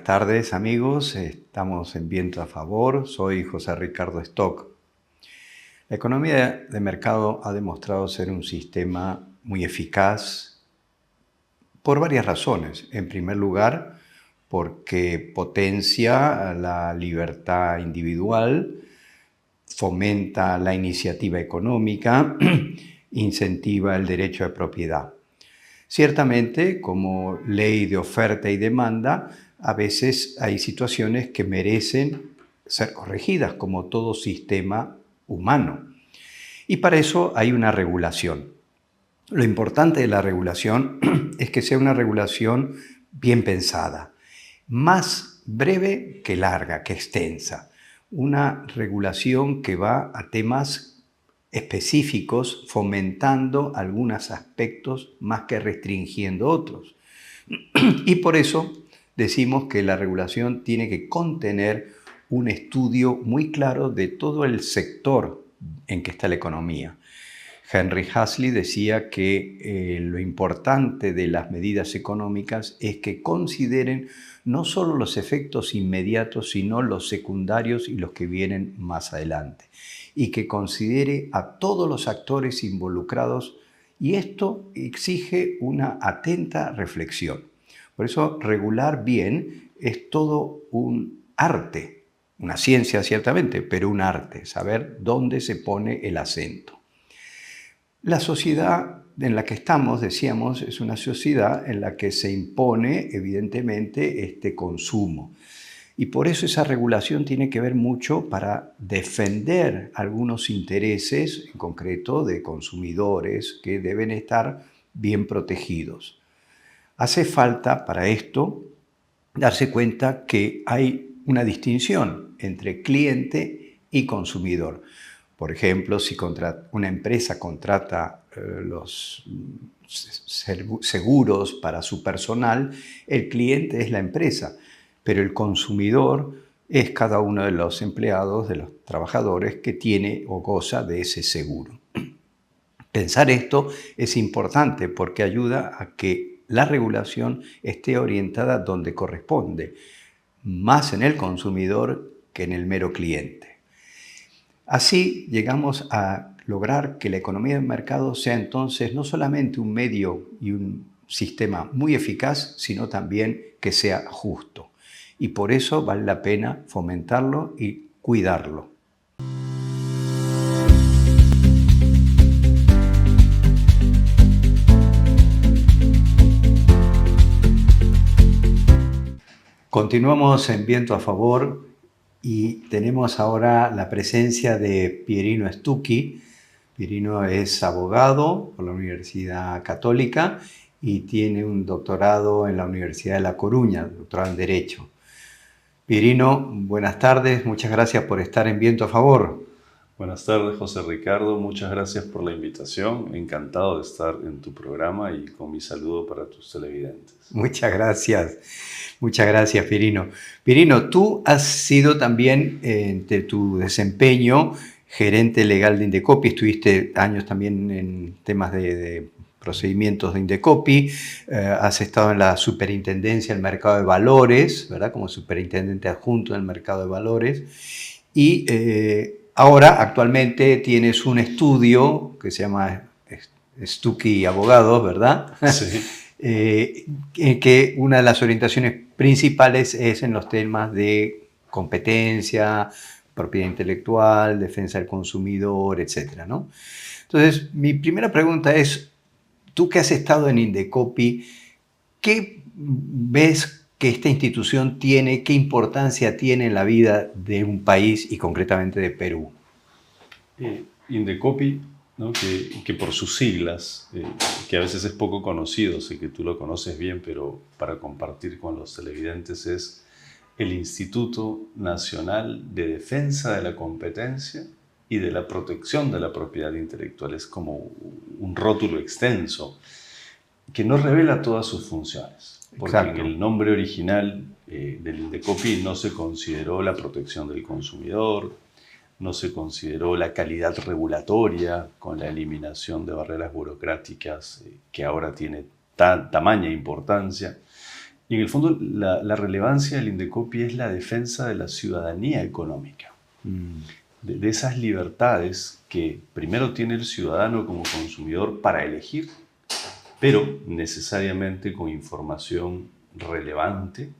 tardes, amigos. Estamos en Viento a Favor. Soy José Ricardo Stock. La economía de mercado ha demostrado ser un sistema muy eficaz por varias razones. En primer lugar, porque potencia la libertad individual, fomenta la iniciativa económica, incentiva el derecho de propiedad. Ciertamente, como ley de oferta y demanda, a veces hay situaciones que merecen ser corregidas, como todo sistema humano. Y para eso hay una regulación. Lo importante de la regulación es que sea una regulación bien pensada, más breve que larga, que extensa. Una regulación que va a temas específicos, fomentando algunos aspectos más que restringiendo otros. Y por eso decimos que la regulación tiene que contener un estudio muy claro de todo el sector en que está la economía. Henry Hasley decía que lo importante de las medidas económicas es que consideren no solo los efectos inmediatos, sino los secundarios y los que vienen más adelante, y que considere a todos los actores involucrados, y esto exige una atenta reflexión. Por eso, regular bien es todo un arte, una ciencia ciertamente, pero un arte, saber dónde se pone el acento. La sociedad en la que estamos, decíamos, es una sociedad en la que se impone evidentemente este consumo. Y por eso esa regulación tiene que ver mucho para defender algunos intereses, en concreto de consumidores, que deben estar bien protegidos. Hace falta para esto darse cuenta que hay una distinción entre cliente y consumidor. Por ejemplo, si una empresa contrata los seguros para su personal, el cliente es la empresa, pero el consumidor es cada uno de los empleados, de los trabajadores que tiene o goza de ese seguro. Pensar esto es importante porque ayuda a que la regulación esté orientada donde corresponde, más en el consumidor que en el mero cliente. Así llegamos a lograr que la economía de mercado sea entonces no solamente un medio y un sistema muy eficaz, sino también que sea justo. Y por eso vale la pena fomentarlo y cuidarlo. Continuamos en Viento a Favor y tenemos ahora la presencia de Pierino Stucchi. Pierino es abogado por la Universidad Católica y tiene un doctorado en la Universidad de La Coruña, doctorado en Derecho. Pierino, buenas tardes, muchas gracias por estar en Viento a Favor. Buenas tardes, José Ricardo, muchas gracias por la invitación. Encantado de estar en tu programa y con mi saludo para tus televidentes. Muchas gracias, Pierino. Pierino, tú has sido también, de tu desempeño, gerente legal de Indecopi, estuviste años también en temas de procedimientos de Indecopi, has estado en la superintendencia del mercado de valores, ¿verdad? Como superintendente adjunto del mercado de valores, y ahora actualmente tienes un estudio que se llama Stucchi Abogados, ¿verdad? Sí. Que una de las orientaciones principales es en los temas de competencia, propiedad intelectual, defensa del consumidor, etc., ¿no? Entonces, mi primera pregunta es, tú que has estado en Indecopi, ¿qué ves que esta institución tiene, qué importancia tiene en la vida de un país y concretamente de Perú? Indecopi, ¿no? que por sus siglas, que a veces es poco conocido, sé que tú lo conoces bien, pero para compartir con los televidentes, es el Instituto Nacional de Defensa de la Competencia y de la Protección de la Propiedad Intelectual. Es como un rótulo extenso que no revela todas sus funciones, porque Exacto. en el nombre original del Indecopi no se consideró la protección del consumidor, no se consideró la calidad regulatoria con la eliminación de barreras burocráticas que ahora tiene tamaña importancia, Y en el fondo la relevancia del Indecopi es la defensa de la ciudadanía económica, de esas libertades que primero tiene el ciudadano como consumidor para elegir, pero necesariamente con información relevante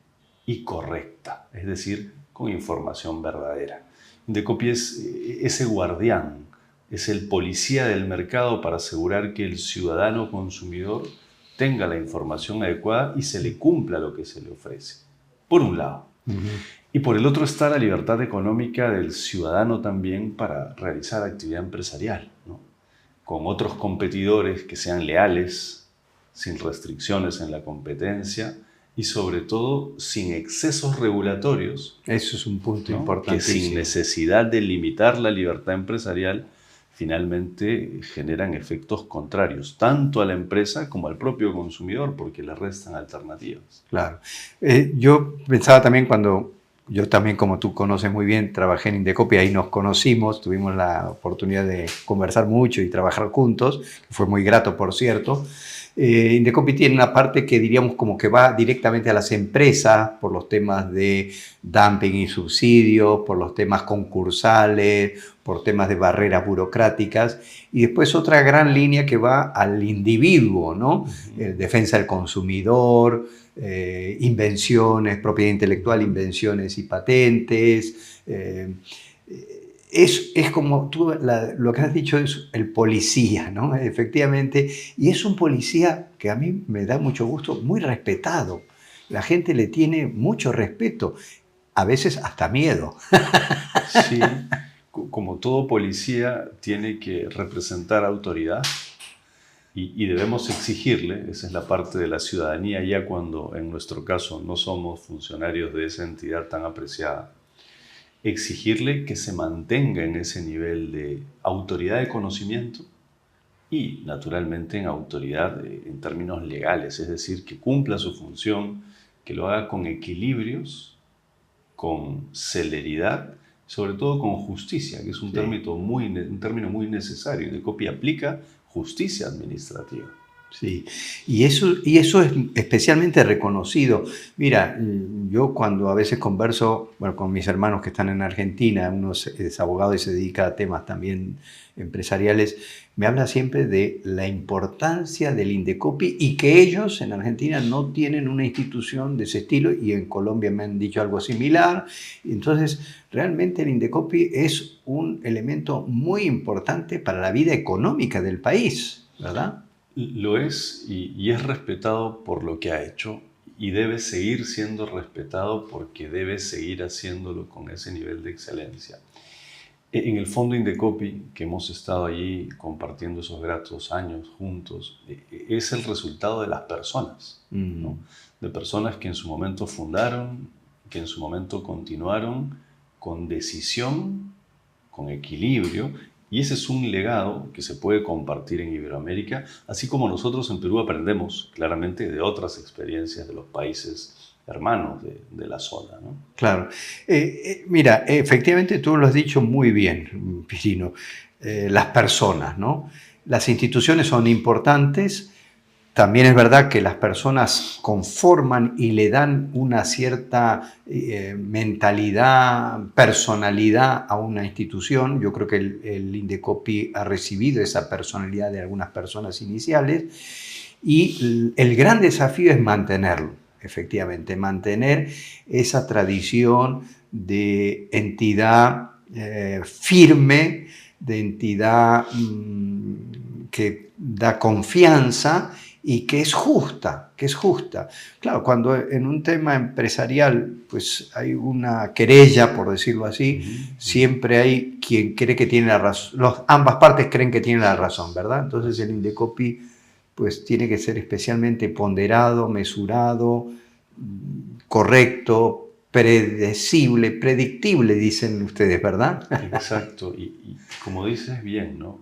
y correcta, es decir, con información verdadera. Indecopi es ese guardián, es el policía del mercado para asegurar que el ciudadano consumidor tenga la información adecuada y se le cumpla lo que se le ofrece, por un lado. Y por el otro está la libertad económica del ciudadano también para realizar actividad empresarial, ¿no? Con otros competidores que sean leales, sin restricciones en la competencia y sobre todo sin excesos regulatorios. Eso es un punto, ¿no?, Que sin necesidad de limitar la libertad empresarial finalmente generan efectos contrarios, tanto a la empresa como al propio consumidor, porque le restan alternativas. Claro. Yo pensaba también cuando, yo también, como tú conoces muy bien, trabajé en Indecopi, ahí nos conocimos, tuvimos la oportunidad de conversar mucho y trabajar juntos, que fue muy grato, por cierto. Indecopi tiene una parte que diríamos como que va directamente a las empresas por los temas de dumping y subsidios, por los temas concursales, por temas de barreras burocráticas, y después otra gran línea que va al individuo, ¿no? Defensa del consumidor, invenciones, propiedad intelectual, invenciones y patentes. Es como tú, lo que has dicho es el policía, ¿no? Efectivamente, y es un policía que a mí me da mucho gusto, muy respetado. La gente le tiene mucho respeto, a veces hasta miedo. Sí, como todo policía tiene que representar autoridad y debemos exigirle, esa es la parte de la ciudadanía ya cuando en nuestro caso no somos funcionarios de esa entidad tan apreciada, exigirle que se mantenga en ese nivel de autoridad de conocimiento y naturalmente en autoridad en términos legales, es decir, que cumpla su función, que lo haga con equilibrios, con celeridad, sobre todo con justicia, que es un término muy necesario. Indecopi aplica justicia administrativa. Sí, y eso es especialmente reconocido. Mira, yo cuando a veces converso, bueno, con mis hermanos que están en Argentina, uno es abogado y se dedica a temas también empresariales, me habla siempre de la importancia del Indecopi y que ellos en Argentina no tienen una institución de ese estilo y en Colombia me han dicho algo similar. Entonces, realmente el Indecopi es un elemento muy importante para la vida económica del país, ¿verdad? Lo es y es respetado por lo que ha hecho y debe seguir siendo respetado porque debe seguir haciéndolo con ese nivel de excelencia. En el fondo Indecopi, que hemos estado allí compartiendo esos gratos años juntos, es el resultado de las personas, ¿no? De personas que en su momento fundaron, que en su momento continuaron con decisión, con equilibrio. Y ese es un legado que se puede compartir en Iberoamérica, así como nosotros en Perú aprendemos claramente de otras experiencias de los países hermanos de la zona, ¿no? Claro. Mira, efectivamente tú lo has dicho muy bien, Pirino. Las personas, ¿no? Las instituciones son importantes. También es verdad que las personas conforman y le dan una cierta mentalidad, personalidad a una institución. Yo creo que el Indecopi ha recibido esa personalidad de algunas personas iniciales y el gran desafío es mantenerlo, efectivamente, mantener esa tradición de entidad firme, de entidad que da confianza y que es justa, Claro, cuando en un tema empresarial pues hay una querella, por decirlo así, siempre hay quien cree que tiene la razón, ambas partes creen que tienen la razón, ¿verdad? Entonces el Indecopi pues tiene que ser especialmente ponderado, mesurado, correcto, predecible, predictible, dicen ustedes, ¿verdad? Exacto, y como dices bien, ¿no?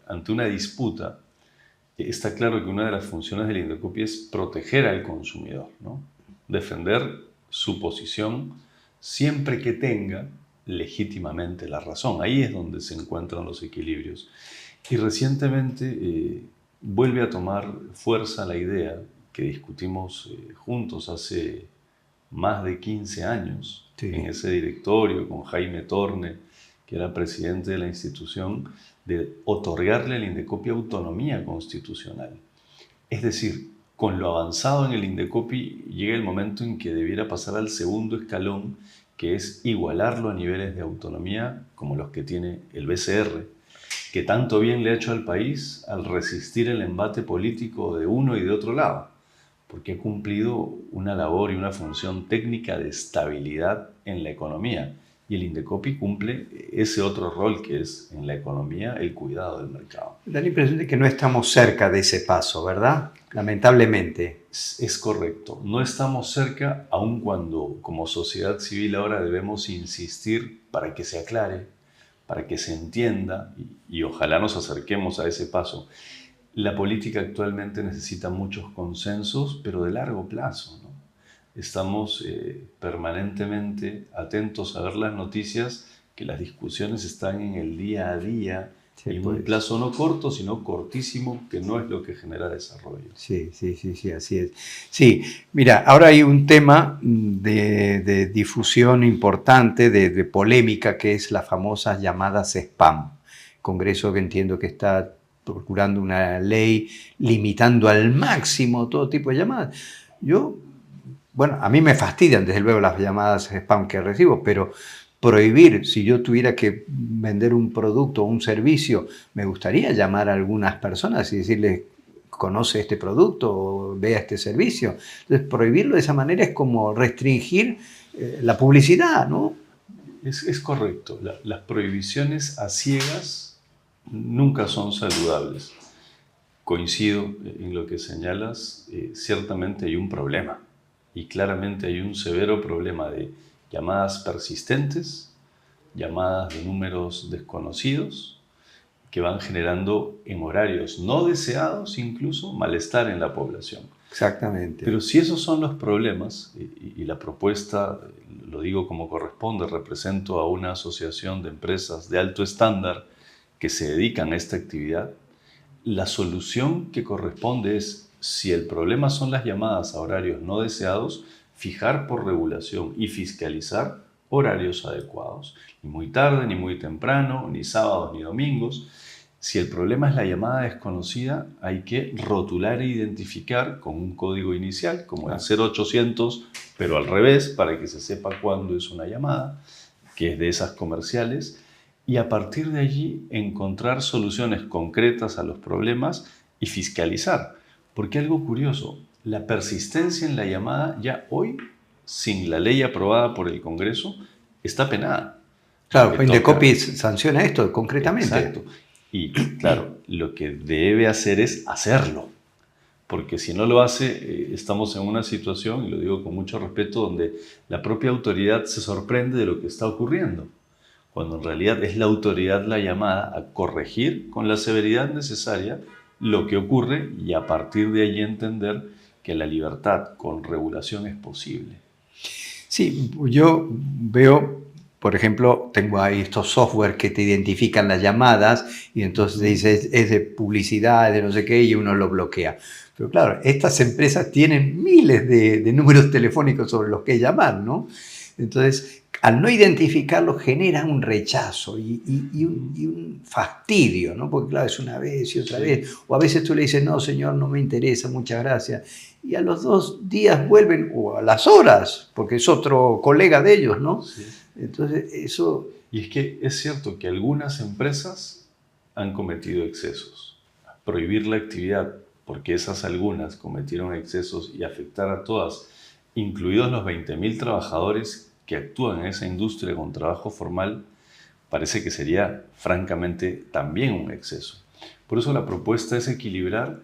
Ante una disputa, está claro que una de las funciones del Indecopi es proteger al consumidor, ¿no? Defender su posición siempre que tenga legítimamente la razón. Ahí es donde se encuentran los equilibrios. Y recientemente vuelve a tomar fuerza la idea que discutimos juntos hace más de 15 años, sí, en ese directorio con Jaime Torne, que era presidente de la institución, de otorgarle al Indecopi autonomía constitucional. Es decir, con lo avanzado en el Indecopi llega el momento en que debiera pasar al segundo escalón, que es igualarlo a niveles de autonomía como los que tiene el BCR, que tanto bien le ha hecho al país al resistir el embate político de uno y de otro lado, porque ha cumplido una labor y una función técnica de estabilidad en la economía. Y el Indecopi cumple ese otro rol que es en la economía el cuidado del mercado. Da la impresión de que no estamos cerca de ese paso, ¿verdad? Lamentablemente. Es correcto. No estamos cerca, aun cuando como sociedad civil ahora debemos insistir para que se aclare, para que se entienda y ojalá nos acerquemos a ese paso. La política actualmente necesita muchos consensos, pero de largo plazo, ¿no? Estamos permanentemente atentos a ver las noticias, que las discusiones están en el día a día, Sí, en pues. un plazo no corto, sino cortísimo, que no es lo que genera desarrollo. Sí, así es. Sí, mira, ahora hay un tema de difusión importante, de polémica, que es las famosas llamadas spam. Congreso que entiendo que está procurando una ley limitando al máximo todo tipo de llamadas. Bueno, a mí me fastidian desde luego las llamadas spam que recibo, pero prohibir, si yo tuviera que vender un producto o un servicio, me gustaría llamar a algunas personas y decirles, conoce este producto o vea este servicio. Entonces, prohibirlo de esa manera es como restringir la publicidad, ¿no? Es correcto. Las prohibiciones a ciegas nunca son saludables. Coincido en lo que señalas, ciertamente hay un problema y claramente hay un severo problema de llamadas persistentes, llamadas de números desconocidos que van generando en horarios no deseados incluso malestar en la población. Exactamente. Pero si esos son los problemas y la propuesta, lo digo como corresponde, represento a una asociación de empresas de alto estándar que se dedican a esta actividad, la solución que corresponde es, si el problema son las llamadas a horarios no deseados, fijar por regulación y fiscalizar horarios adecuados. Ni muy tarde, ni muy temprano, ni sábados, ni domingos. Si el problema es la llamada desconocida, hay que rotular e identificar con un código inicial, como el 0800, pero al revés, para que se sepa cuándo es una llamada, que es de esas comerciales, y a partir de allí encontrar soluciones concretas a los problemas y fiscalizar. Porque algo curioso, la persistencia en la llamada ya hoy, sin la ley aprobada por el Congreso, está penada. Claro, Indecopi sanciona esto concretamente. Exacto. Y claro, lo que debe hacer es hacerlo. Porque si no lo hace, estamos en una situación, y lo digo con mucho respeto, donde la propia autoridad se sorprende de lo que está ocurriendo, cuando en realidad es la autoridad la llamada a corregir con la severidad necesaria lo que ocurre y a partir de allí entender que la libertad con regulación es posible. Sí, yo veo, por ejemplo, tengo ahí estos software que te identifican las llamadas y entonces dice es de publicidad, es de no sé qué, y uno lo bloquea. Pero claro, estas empresas tienen miles de números telefónicos sobre los que llamar, ¿no? Entonces, al no identificarlo genera un rechazo y un fastidio, ¿no? Porque claro, es una vez y otra vez. O a veces tú le dices, no, señor, no me interesa, muchas gracias. Y a los 2 días vuelven, o a las horas, porque es otro colega de ellos, ¿no? Sí. Entonces, eso... Y es que es cierto que algunas empresas han cometido excesos. Prohibir la actividad porque esas algunas cometieron excesos y afectar a todas, incluidos los 20.000 trabajadores que actúan en esa industria con trabajo formal, parece que sería francamente también un exceso. Por eso la propuesta es equilibrar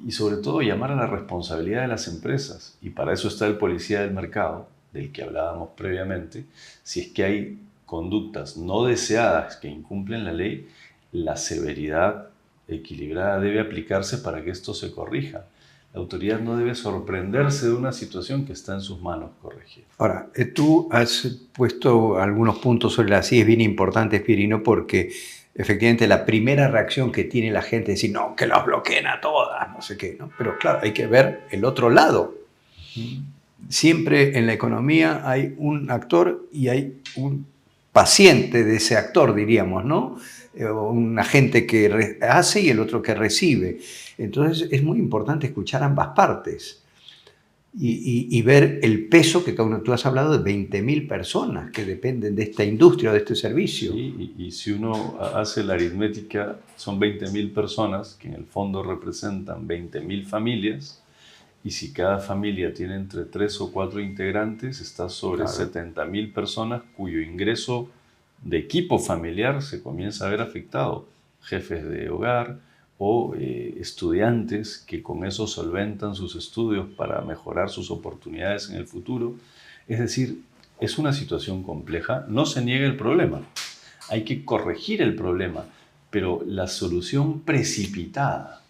y sobre todo llamar a la responsabilidad de las empresas. Y para eso está el policía del mercado, del que hablábamos previamente. Si es que hay conductas no deseadas que incumplen la ley, la severidad equilibrada debe aplicarse para que esto se corrija. La autoridad no debe sorprenderse de una situación que está en sus manos corregir. Ahora, tú has puesto algunos puntos sobre las IES bien importantes, Pirino, porque efectivamente la primera reacción que tiene la gente es decir, no, que los bloqueen a todas, no sé qué, ¿no? Pero claro, hay que ver el otro lado. Siempre en la economía hay un actor y hay un paciente de ese actor, diríamos, ¿no? Un agente que hace y el otro que recibe. Entonces es muy importante escuchar ambas partes y ver el peso que cada uno. Tú has hablado de 20.000 personas que dependen de esta industria, de este servicio. Sí, y si uno hace la aritmética, son 20.000 personas que en el fondo representan 20.000 familias, y si cada familia tiene entre 3 o 4 integrantes, está sobre 70.000 personas cuyo ingreso de equipo familiar se comienza a ver afectado. Jefes de hogar o estudiantes que con eso solventan sus estudios para mejorar sus oportunidades en el futuro. Es decir, es una situación compleja, no se niega el problema, hay que corregir el problema, pero la solución precipitada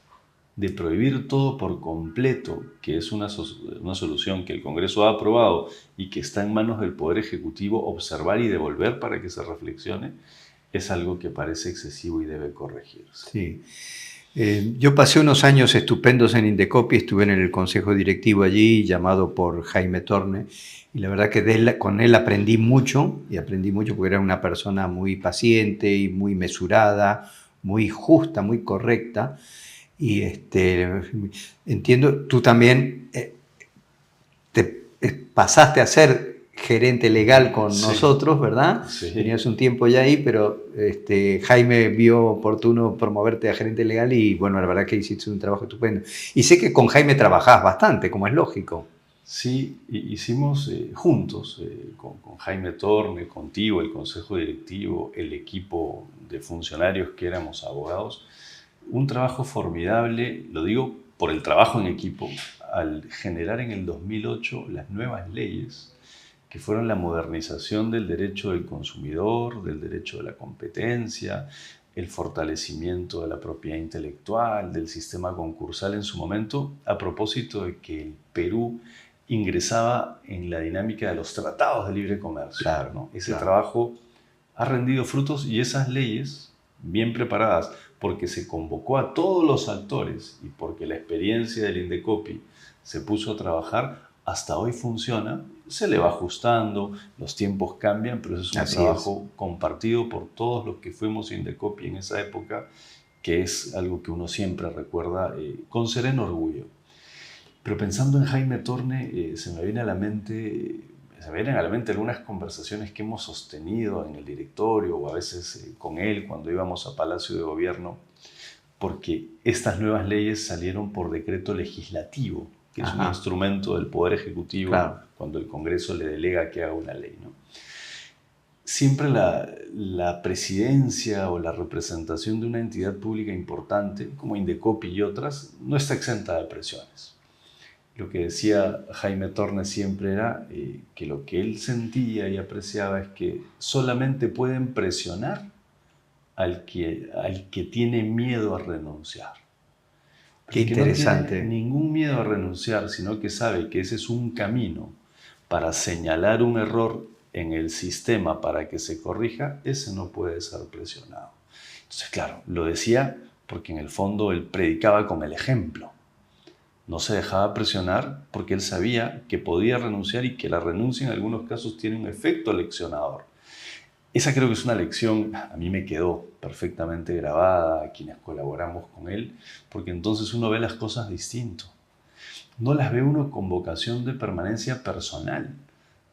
de prohibir todo por completo, que es una solución que el Congreso ha aprobado y que está en manos del Poder Ejecutivo observar y devolver para que se reflexione, es algo que parece excesivo y debe corregirse. Sí. Yo pasé unos años estupendos en Indecopi, estuve en el consejo directivo allí, llamado por Jaime Torne, y la verdad que con él aprendí mucho porque era una persona muy paciente y muy mesurada, muy justa, muy correcta. Y entiendo, tú también pasaste a ser gerente legal con nosotros, ¿verdad? Sí. Tenías un tiempo ya ahí, pero Jaime vio oportuno promoverte a gerente legal y bueno, la verdad que hiciste un trabajo estupendo. Y sé que con Jaime trabajás bastante, como es lógico. Sí, hicimos juntos, con Jaime Torne, contigo, el consejo directivo, el equipo de funcionarios que éramos abogados, un trabajo formidable, lo digo por el trabajo en equipo, al generar en el 2008 las nuevas leyes que fueron la modernización del derecho del consumidor, del derecho de la competencia, el fortalecimiento de la propiedad intelectual, del sistema concursal en su momento, a propósito de que el Perú ingresaba en la dinámica de los tratados de libre comercio. Claro, ¿no? Ese trabajo ha rendido frutos y esas leyes, bien preparadas, porque se convocó a todos los actores y porque la experiencia del Indecopi se puso a trabajar, hasta hoy funciona, se le va ajustando, los tiempos cambian, pero eso es un trabajo compartido por todos los que fuimos Indecopi en esa época, que es algo que uno siempre recuerda con sereno orgullo. Pero pensando en Jaime Torne, se me vienen a la mente algunas conversaciones que hemos sostenido en el directorio o a veces con él cuando íbamos a Palacio de Gobierno, porque estas nuevas leyes salieron por decreto legislativo, que es un instrumento del Poder Ejecutivo cuando el Congreso le delega que haga una ley, ¿no? Siempre la presidencia o la representación de una entidad pública importante, como Indecopi y otras, no está exenta de presiones. Lo que decía Jaime Torne siempre era que lo que él sentía y apreciaba es que solamente pueden presionar al que tiene miedo a renunciar. Qué interesante. No tiene ningún miedo a renunciar, sino que sabe que ese es un camino para señalar un error en el sistema para que se corrija, ese no puede ser presionado. Entonces, claro, lo decía porque en el fondo él predicaba con el ejemplo. No se dejaba presionar porque él sabía que podía renunciar y que la renuncia en algunos casos tiene un efecto leccionador. Esa creo que es una lección, a mí me quedó perfectamente grabada a quienes colaboramos con él, porque entonces uno ve las cosas distinto. No las ve uno con vocación de permanencia personal,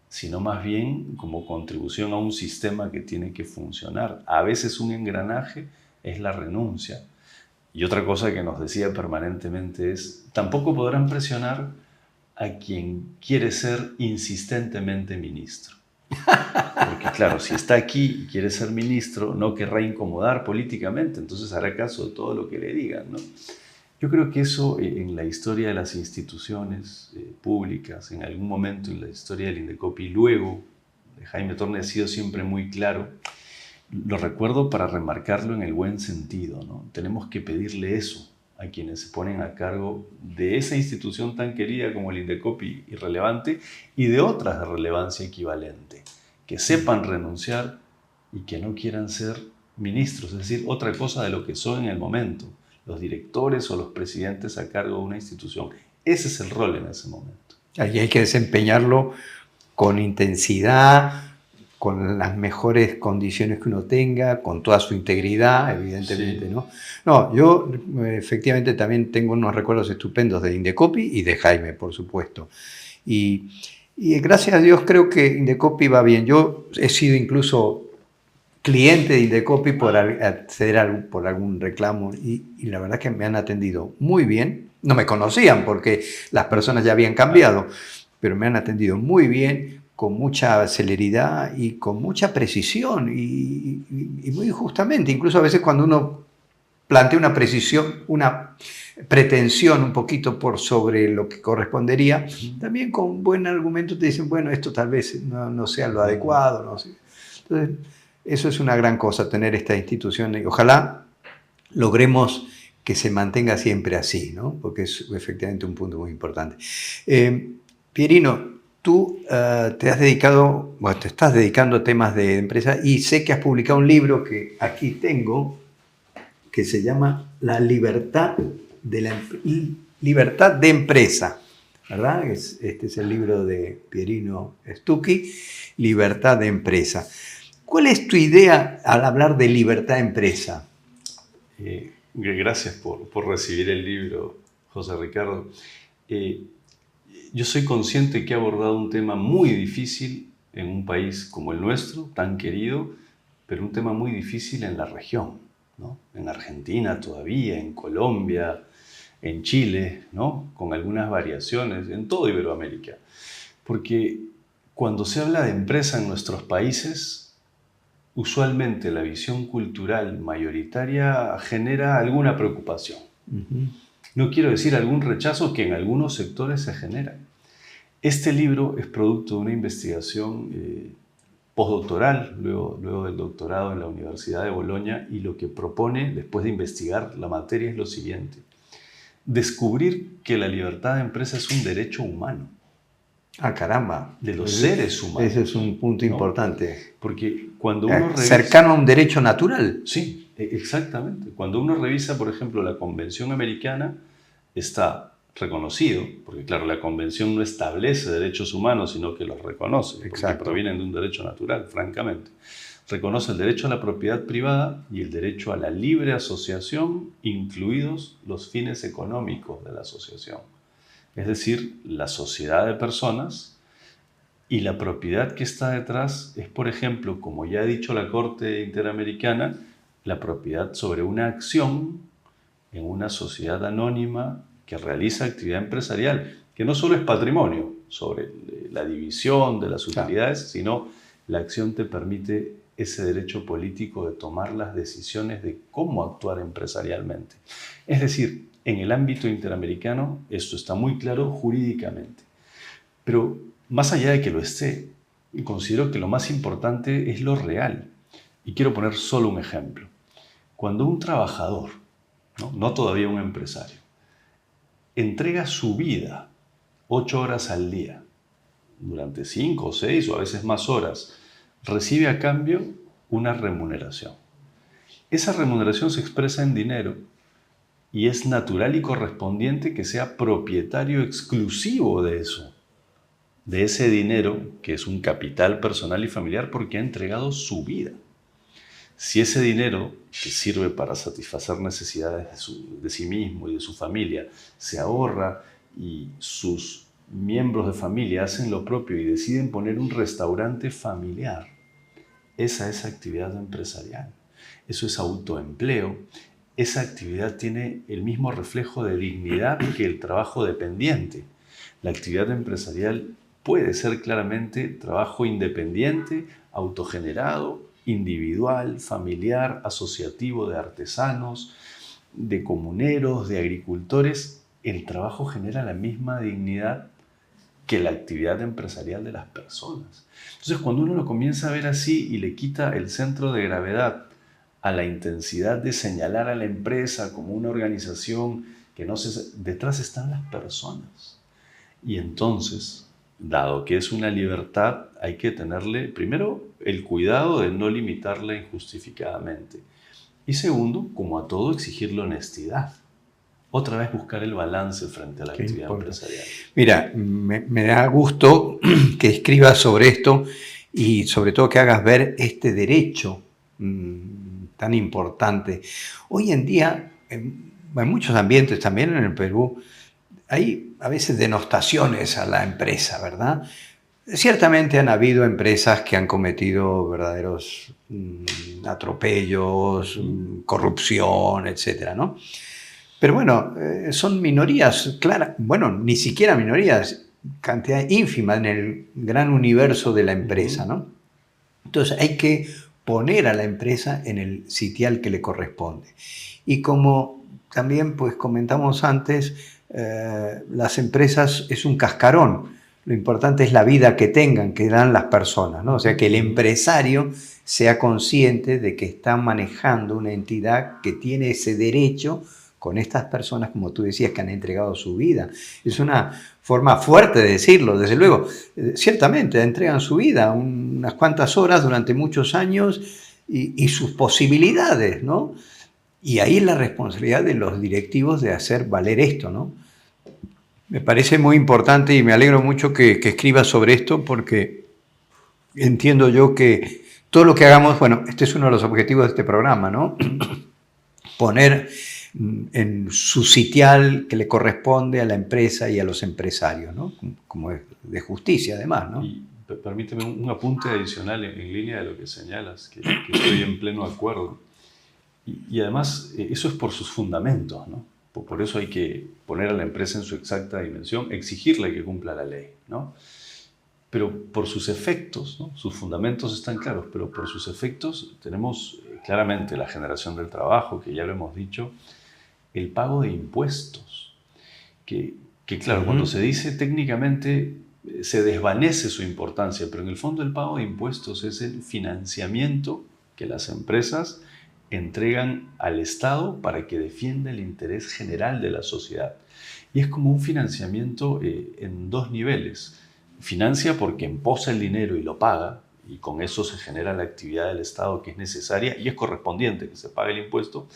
sino más bien como contribución a un sistema que tiene que funcionar. A veces un engranaje es la renuncia. Y otra cosa que nos decía permanentemente es, tampoco podrán presionar a quien quiere ser insistentemente ministro. Porque claro, si está aquí y quiere ser ministro, no querrá incomodar políticamente, entonces hará caso de todo lo que le digan, ¿no? Yo creo que eso en la historia de las instituciones públicas, en algún momento en la historia del Indecopi, luego de Jaime Torne ha sido siempre muy claro. Lo recuerdo para remarcarlo en el buen sentido, ¿no? Tenemos que pedirle eso a quienes se ponen a cargo de esa institución tan querida como el Indecopi irrelevante y de otras de relevancia equivalente, que sepan renunciar y que no quieran ser ministros, es decir, otra cosa de lo que son en el momento, los directores o los presidentes a cargo de una institución. Ese es el rol en ese momento. Ahí hay que desempeñarlo con intensidad, con las mejores condiciones que uno tenga, con toda su integridad, evidentemente, Sí. ¿no? No, yo efectivamente también tengo unos recuerdos estupendos de Indecopi y de Jaime, por supuesto. Y gracias a Dios creo que Indecopi va bien. Yo he sido incluso cliente de Indecopi por acceder por algún reclamo y la verdad que me han atendido muy bien. No me conocían porque las personas ya habían cambiado, pero me han atendido muy bien, con mucha celeridad y con mucha precisión y muy justamente. Incluso a veces cuando uno plantea una pretensión un poquito por sobre lo que correspondería, también con buen argumento te dicen, bueno, esto tal vez no sea lo adecuado, no sé. Entonces, eso es una gran cosa, tener esta institución y ojalá logremos que se mantenga siempre así, ¿no? Porque es efectivamente un punto muy importante. Pierino, tú te estás dedicando a temas de empresa y sé que has publicado un libro que aquí tengo, que se llama La libertad de empresa, ¿verdad? Este es el libro de Pierino Stucchi, Libertad de empresa. ¿Cuál es tu idea al hablar de libertad de empresa? Gracias por recibir el libro, José Ricardo. Yo soy consciente que he abordado un tema muy difícil en un país como el nuestro, tan querido, pero un tema muy difícil en la región, ¿no? En Argentina todavía, en Colombia, en Chile, ¿no? Con algunas variaciones, en toda Iberoamérica. Porque cuando se habla de empresa en nuestros países, usualmente la visión cultural mayoritaria genera alguna preocupación. No quiero decir algún rechazo que en algunos sectores se genera. Este libro es producto de una investigación postdoctoral, luego del doctorado en la Universidad de Bolonia, y lo que propone, después de investigar la materia, es lo siguiente: descubrir que la libertad de empresa es un derecho humano. Ah, caramba. De los seres humanos. Ese es un punto importante. Porque cuando uno revisa... ¿Cercano a un derecho natural? Sí, exactamente. Cuando uno revisa, por ejemplo, la Convención Americana, está reconocido, porque claro, la Convención no establece derechos humanos, sino que los reconoce, porque provienen de un derecho natural, francamente. Reconoce el derecho a la propiedad privada y el derecho a la libre asociación, incluidos los fines económicos de la asociación. Es decir, la sociedad de personas, y la propiedad que está detrás es, por ejemplo, como ya ha dicho la Corte Interamericana, la propiedad sobre una acción en una sociedad anónima que realiza actividad empresarial, que no solo es patrimonio sobre la división de las utilidades, sino la acción te permite ese derecho político de tomar las decisiones de cómo actuar empresarialmente. Es decir, en el ámbito interamericano esto está muy claro jurídicamente. Pero más allá de que lo esté, considero que lo más importante es lo real. Y quiero poner solo un ejemplo. Cuando un trabajador, no todavía un empresario, entrega su vida 8 horas al día, durante 5 o 6 o a veces más horas, recibe a cambio una remuneración. Esa remuneración se expresa en dinero y es natural y correspondiente que sea propietario exclusivo de eso, de ese dinero que es un capital personal y familiar porque ha entregado su vida. Si ese dinero, que sirve para satisfacer necesidades de sí mismo y de su familia, se ahorra y sus miembros de familia hacen lo propio y deciden poner un restaurante familiar, esa es actividad empresarial. Eso es autoempleo. Esa actividad tiene el mismo reflejo de dignidad que el trabajo dependiente. La actividad empresarial puede ser claramente trabajo independiente, autogenerado, individual, familiar, asociativo, de artesanos, de comuneros, de agricultores. El trabajo genera la misma dignidad que la actividad empresarial de las personas. Entonces, cuando uno lo comienza a ver así y le quita el centro de gravedad a la intensidad de señalar a la empresa como una organización que no se... Detrás están las personas. Y entonces dado que es una libertad, hay que tenerle, primero, el cuidado de no limitarla injustificadamente. Y segundo, como a todo, exigirle honestidad. Otra vez buscar el balance frente a la actividad empresarial. Mira, me da gusto que escribas sobre esto y sobre todo que hagas ver este derecho tan importante. Hoy en día, en muchos ambientes, también en el Perú, hay a veces denostaciones a la empresa, ¿verdad? Ciertamente han habido empresas que han cometido verdaderos atropellos, corrupción, etcétera, ¿no? Pero bueno, son minorías, claro, bueno, ni siquiera minorías, cantidad ínfima en el gran universo de la empresa, ¿no? Entonces hay que poner a la empresa en el sitial que le corresponde. Y como también pues comentamos antes, las empresas es un cascarón. Lo importante es la vida que tengan, que dan las personas, ¿no? O sea, que el empresario sea consciente de que está manejando una entidad que tiene ese derecho con estas personas, como tú decías, que han entregado su vida. Es una forma fuerte de decirlo, desde luego. Ciertamente entregan su vida unas cuantas horas durante muchos años y sus posibilidades, ¿no? Y ahí la responsabilidad de los directivos de hacer valer esto, ¿no? Me parece muy importante y me alegro mucho que escribas sobre esto porque entiendo yo que todo lo que hagamos, bueno, este es uno de los objetivos de este programa, ¿no? Poner en su sitial que le corresponde a la empresa y a los empresarios, ¿no? Como es de justicia además, ¿no? Y permíteme un apunte adicional en línea de lo que señalas, que estoy en pleno acuerdo. Y además eso es por sus fundamentos, ¿no? Por eso hay que poner a la empresa en su exacta dimensión, exigirle que cumpla la ley, ¿no? Pero por sus efectos, ¿no? Sus fundamentos están claros, pero por sus efectos tenemos claramente la generación del trabajo, que ya lo hemos dicho, el pago de impuestos, que claro, cuando se dice técnicamente se desvanece su importancia, pero en el fondo el pago de impuestos es el financiamiento que las empresas entregan al Estado para que defienda el interés general de la sociedad. Y es como un financiamiento en dos niveles. Financia porque emposa el dinero y lo paga, y con eso se genera la actividad del Estado que es necesaria y es correspondiente que se pague el impuesto,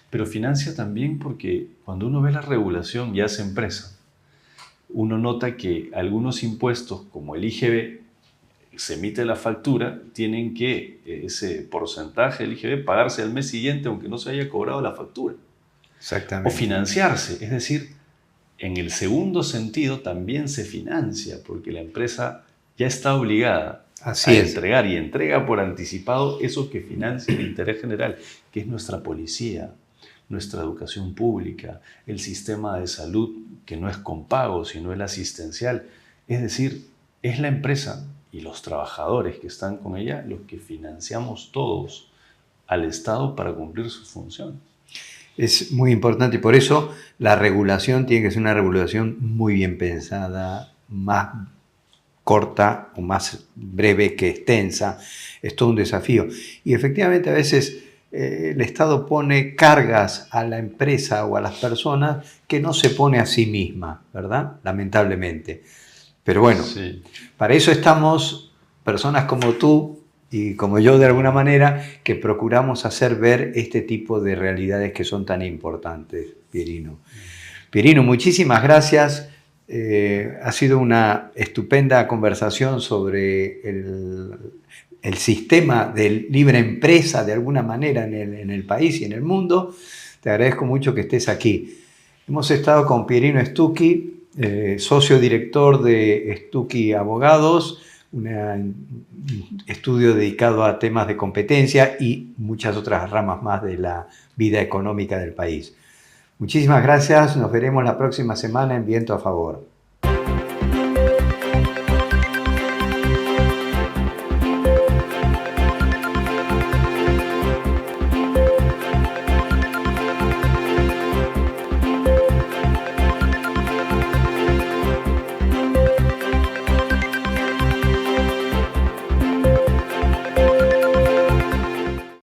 pero financia también porque cuando uno ve la regulación y hace empresa, uno nota que algunos impuestos, como el IGB, se emite la factura, tienen que ese porcentaje del IGB pagarse al mes siguiente aunque no se haya cobrado la factura. Exactamente. O financiarse, es decir, en el segundo sentido también se financia porque la empresa ya está obligada a entregar y entrega por anticipado eso que financia el interés general, que es nuestra policía, nuestra educación pública, el sistema de salud que no es con pago sino el asistencial. Es decir, es la empresa y los trabajadores que están con ella los que financiamos todos al Estado para cumplir sus funciones. Es muy importante y por eso la regulación tiene que ser una regulación muy bien pensada, más corta o más breve que extensa. Es todo un desafío. Y efectivamente a veces el Estado pone cargas a la empresa o a las personas que no se pone a sí misma, ¿verdad? Lamentablemente. Pero bueno, sí, para eso estamos personas como tú y como yo de alguna manera, que procuramos hacer ver este tipo de realidades que son tan importantes, Pierino. Pierino, muchísimas gracias. Ha sido una estupenda conversación sobre el sistema de libre empresa de alguna manera en el país y en el mundo. Te agradezco mucho que estés aquí. Hemos estado con Pierino Stucchi, socio director de Stucchi Abogados, un estudio dedicado a temas de competencia y muchas otras ramas más de la vida económica del país. Muchísimas gracias, nos veremos la próxima semana en Viento a Favor.